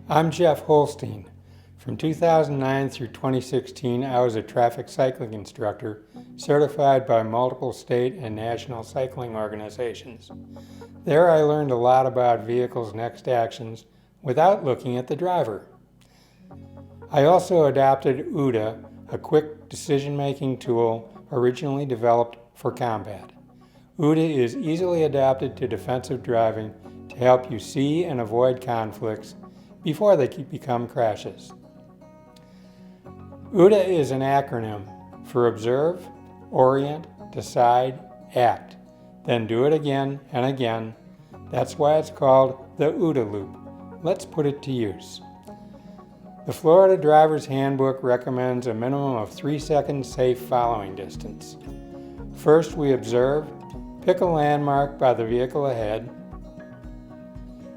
I'm Jeff Hohlstein. From 2009 through 2016, I was a traffic cycling instructor certified by multiple state and national cycling organizations. There I learned a lot about vehicles' next actions without looking at the driver. I also adopted OODA, a quick decision-making tool originally developed for combat. OODA is easily adapted to defensive driving to help you see and avoid conflicts before they become crashes. OODA is an acronym for Observe, Orient, Decide, Act. Then do it again and again. That's why it's called the OODA Loop. Let's put it to use. The Florida Driver's Handbook recommends a minimum of 3 seconds safe following distance. First, we observe, pick a landmark by the vehicle ahead.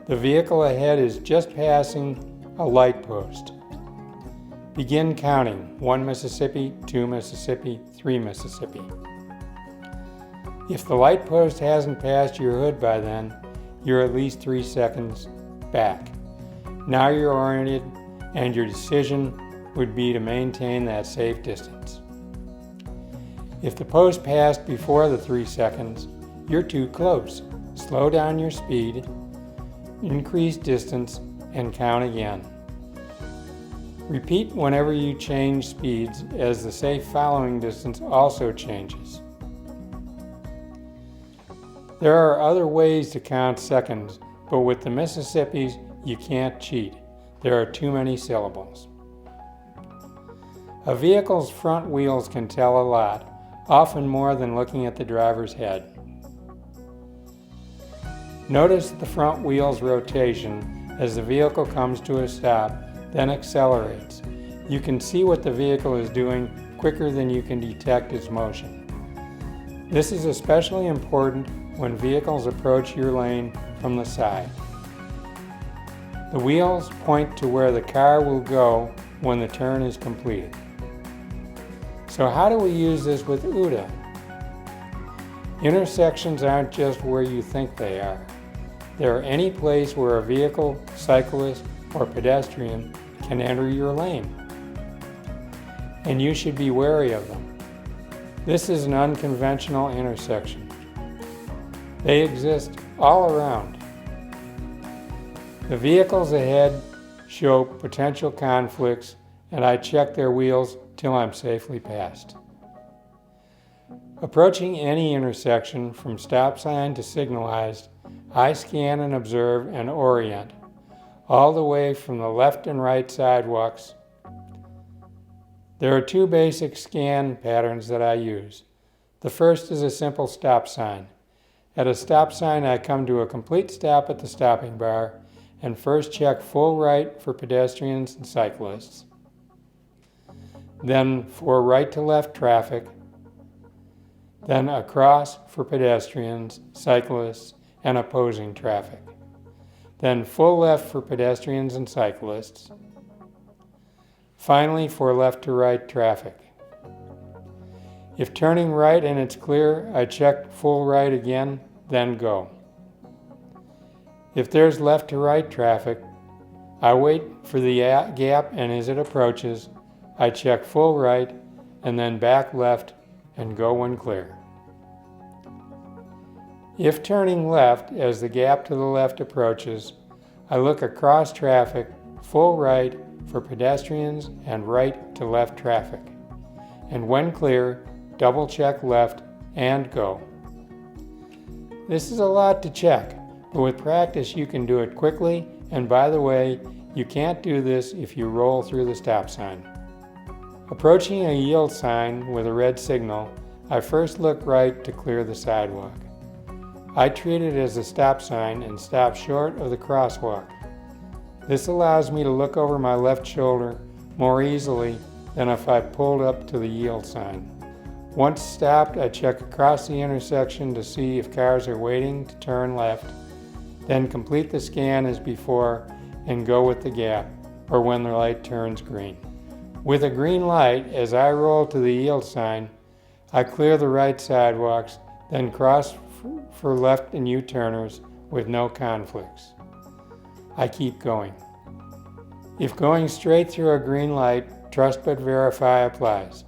The vehicle ahead is just passing a light post. Begin counting: 1 Mississippi, 2 Mississippi, 3 Mississippi. If the light post hasn't passed your hood by then, you're at least 3 seconds back. Now you're oriented, and your decision would be to maintain that safe distance. If the post passed before the 3 seconds, you're too close. Slow down your speed, increase distance, and count again. Repeat whenever you change speeds, as the safe following distance also changes. There are other ways to count seconds, but with the Mississippis, you can't cheat. There are too many syllables. A vehicle's front wheels can tell a lot, often more than looking at the driver's head. Notice the front wheel's rotation as the vehicle comes to a stop, then accelerates. You can see what the vehicle is doing quicker than you can detect its motion. This is especially important when vehicles approach your lane from the side. The wheels point to where the car will go when the turn is completed. So how do we use this with OODA? Intersections aren't just where you think they are. They're any place where a vehicle, cyclist, or pedestrian can enter your lane. And you should be wary of them. This is an unconventional intersection. They exist all around. The vehicles ahead show potential conflicts, and I check their wheels till I'm safely past. Approaching any intersection from stop sign to signalized, I scan and observe and orient, all the way from the left and right sidewalks. There are 2 basic scan patterns that I use. The first is a simple stop sign. At a stop sign, I come to a complete stop at the stopping bar and first check full right for pedestrians and cyclists, then for right to left traffic, then across for pedestrians, cyclists, and opposing traffic, then full left for pedestrians and cyclists, finally for left to right traffic. If turning right and it's clear, I check full right again, then go. If there's left to right traffic, I wait for the gap, and as it approaches, I check full right and then back left and go when clear. If turning left as the gap to the left approaches, I look across traffic, full right for pedestrians and right to left traffic. And when clear, double check left and go. This is a lot to check, but with practice you can do it quickly, and by the way, you can't do this if you roll through the stop sign. Approaching a yield sign with a red signal, I first look right to clear the sidewalk. I treat it as a stop sign and stop short of the crosswalk. This allows me to look over my left shoulder more easily than if I pulled up to the yield sign. Once stopped, I check across the intersection to see if cars are waiting to turn left, then complete the scan as before and go with the gap, or when the light turns green. With a green light, as I roll to the yield sign, I clear the right sidewalks, then cross for left and U-turners with no conflicts. I keep going. If going straight through a green light, trust but verify applies.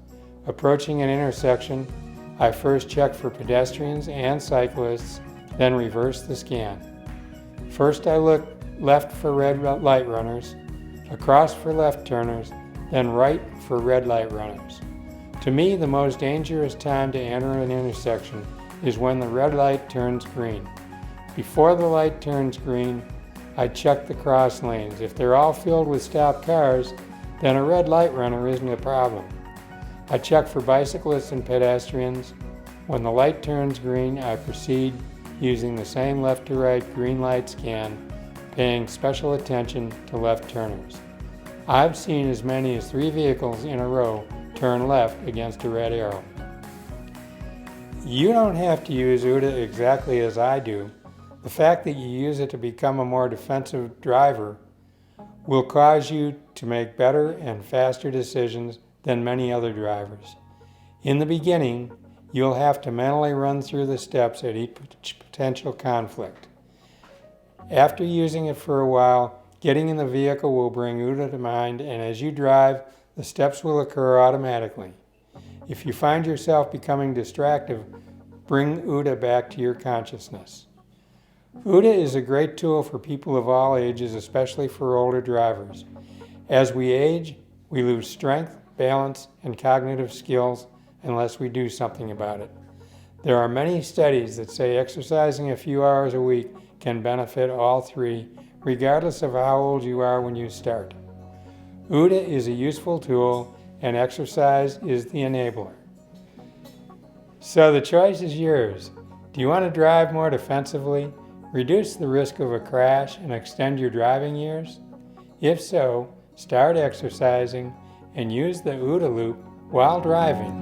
Approaching an intersection, I first check for pedestrians and cyclists, then reverse the scan. First I look left for red light runners, across for left turners, then right for red light runners. To me, the most dangerous time to enter an intersection is when the red light turns green. Before the light turns green, I check the cross lanes. If they're all filled with stopped cars, then a red light runner isn't a problem. I check for bicyclists and pedestrians. When the light turns green, I proceed using the same left to right green light scan, paying special attention to left turners. I've seen as many as 3 vehicles in a row turn left against a red arrow. You don't have to use OODA exactly as I do. The fact that you use it to become a more defensive driver will cause you to make better and faster decisions than many other drivers. In the beginning, you'll have to mentally run through the steps at each potential conflict. After using it for a while, getting in the vehicle will bring OODA to mind, and as you drive, the steps will occur automatically. If you find yourself becoming distracted, bring OODA back to your consciousness. OODA is a great tool for people of all ages, especially for older drivers. As we age, we lose strength, balance, and cognitive skills unless we do something about it. There are many studies that say exercising a few hours a week can benefit all 3, regardless of how old you are when you start. OODA is a useful tool, and exercise is the enabler. So the choice is yours. Do you want to drive more defensively, reduce the risk of a crash, and extend your driving years? If so, start exercising and use the OODA Loop while driving.